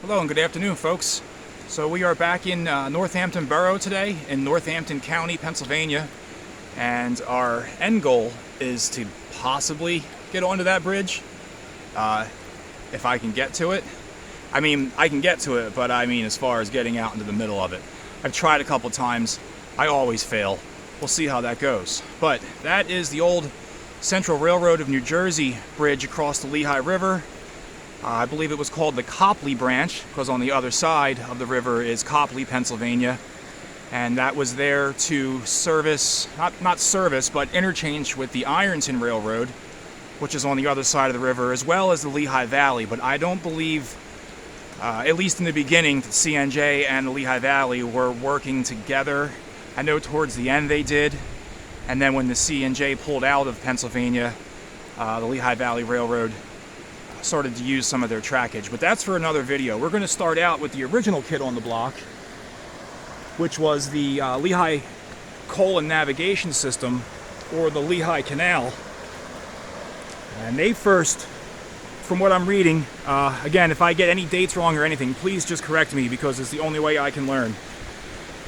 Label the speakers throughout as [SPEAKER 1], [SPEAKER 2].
[SPEAKER 1] Hello and good afternoon, folks. So we are back in Northampton Borough today in Northampton County, Pennsylvania, and our end goal is to possibly get onto that bridge if I can get to it. I mean, I can get to it, but I mean as far as getting out into the middle of it. I've tried a couple times. I always fail. We'll see how that goes. But that is the old Central Railroad of New Jersey bridge across the Lehigh River. I believe it was called the Copley branch because on the other side of the river is Copley, Pennsylvania. And that was there to service, not service, but interchange with the Ironton Railroad, which is on the other side of the river, as well as the Lehigh Valley. But I don't believe, at least in the beginning, the CNJ and the Lehigh Valley were working together. I know towards the end they did. And then when the CNJ pulled out of Pennsylvania, the Lehigh Valley Railroad started to use some of their trackage. But that's for another video. We're going to start out with the original kid on the block, which was the Lehigh Coal and Navigation System, or the Lehigh Canal. And they first, from what I'm reading, again, if I get any dates wrong or anything, please just correct me because it's the only way I can learn.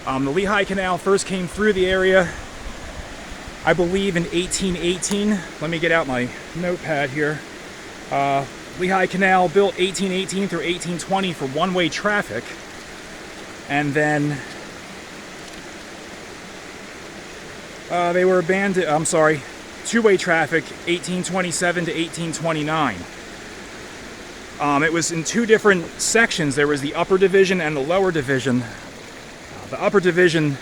[SPEAKER 1] The Lehigh Canal first came through the area, I believe, in 1818. Let me get out my notepad here. Lehigh Canal built 1818 through 1820 for one-way traffic, and then they were abandoned. I'm sorry, two-way traffic 1827 to 1829. It was in two different sections. There was the upper division and the lower division. The upper division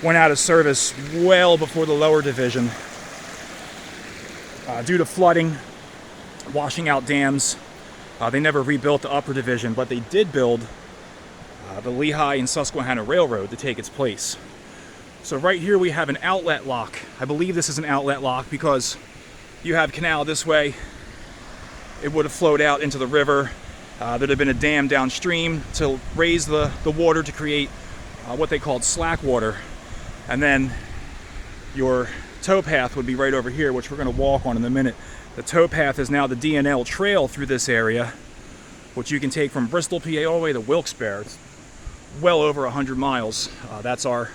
[SPEAKER 1] went out of service well before the lower division due to flooding, washing out dams. They never rebuilt the upper division, but they did build the Lehigh and Susquehanna Railroad to take its place. So right here we have an outlet lock. I believe this is an outlet lock because you have canal this way. It would have flowed out into the river. There'd have been a dam downstream to raise the water to create what they called slack water. And then your towpath would be right over here, which we're going to walk on in a minute. The towpath is now the D&L trail through this area, which you can take from Bristol, PA, all the way to Wilkes-Barre. It's well over 100 miles. That's our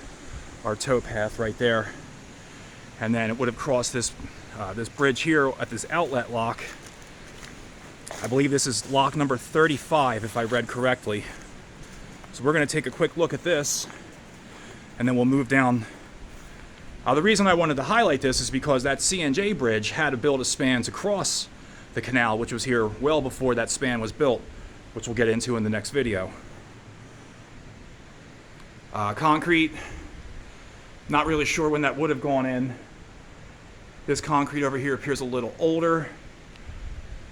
[SPEAKER 1] towpath right there. And then it would have crossed this bridge here at this outlet lock. I believe this is lock number 35, if I read correctly. So we're going to take a quick look at this, and then we'll move down. The reason I wanted to highlight this is because that CNJ bridge had to build a span to cross the canal, which was here well before that span was built, which we'll get into in the next video. Concrete, not really sure when that would have gone in. This concrete over here appears a little older.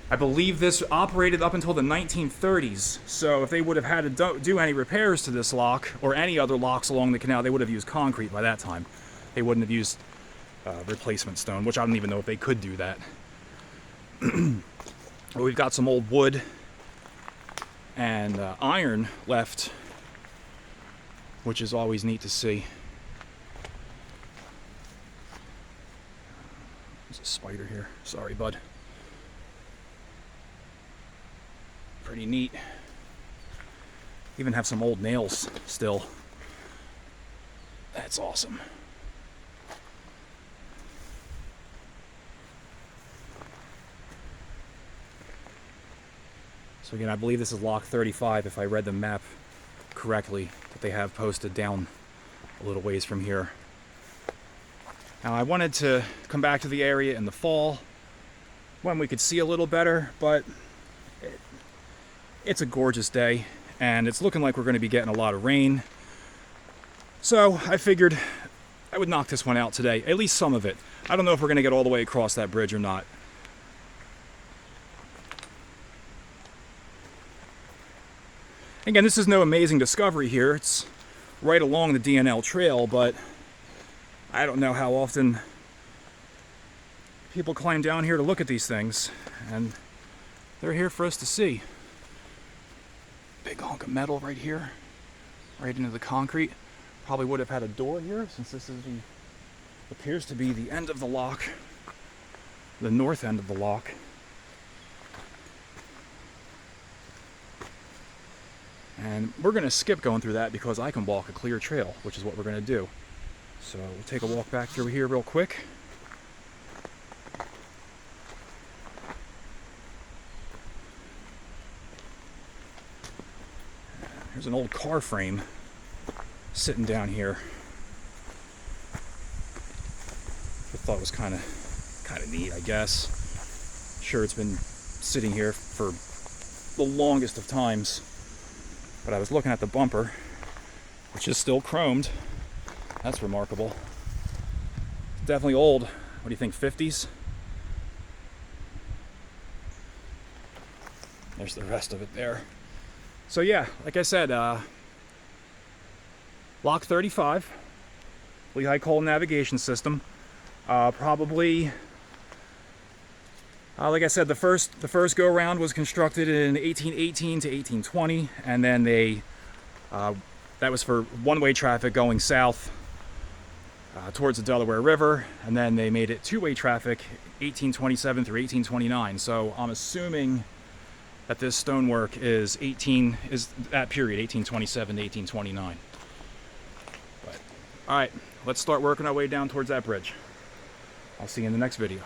[SPEAKER 1] I believe this operated up until the 1930s, so if they would have had to do any repairs to this lock or any other locks along the canal, they would have used concrete by that time. They wouldn't have used replacement stone, which I don't even know if they could do that. We've got some old wood and iron left, which is always neat to see. There's a spider here. Sorry, bud. Pretty neat. Even have some old nails still. That's awesome. So again, I believe this is lock 35 if I read the map correctly that they have posted down a little ways from here. Now I wanted to come back to the area in the fall when we could see a little better, but it's a gorgeous day and it's looking like we're going to be getting a lot of rain. So I figured I would knock this one out today, at least some of it. I don't know if we're going to get all the way across that bridge or not. Again, this is no amazing discovery here. It's right along the D&L trail, but I don't know how often people climb down here to look at these things, and they're here for us to see. Big hunk of metal right here, right into the concrete. Probably would have had a door here since this is appears to be the end of the lock, the north end of the lock. And we're going to skip going through that because I can walk a clear trail, which is what we're going to do. So we'll take a walk back through here real quick. There's an old car frame sitting down here. I thought it was kind of neat, I guess. Sure, it's been sitting here for the longest of times, but I was looking at the bumper, which is still chromed. That's remarkable. Definitely old. What do you think, 50s? There's the rest of it there. So yeah, like I said, Lock 35, Lehigh coal navigation system. Probably, like I said, the first go around was constructed in 1818 to 1820, and then that was for one-way traffic going south towards the Delaware River, and then they made it two-way traffic 1827 through 1829. So I'm assuming that this stonework is that period, 1827 to 1829. But all right, let's start working our way down towards that bridge. I'll see you in the next video.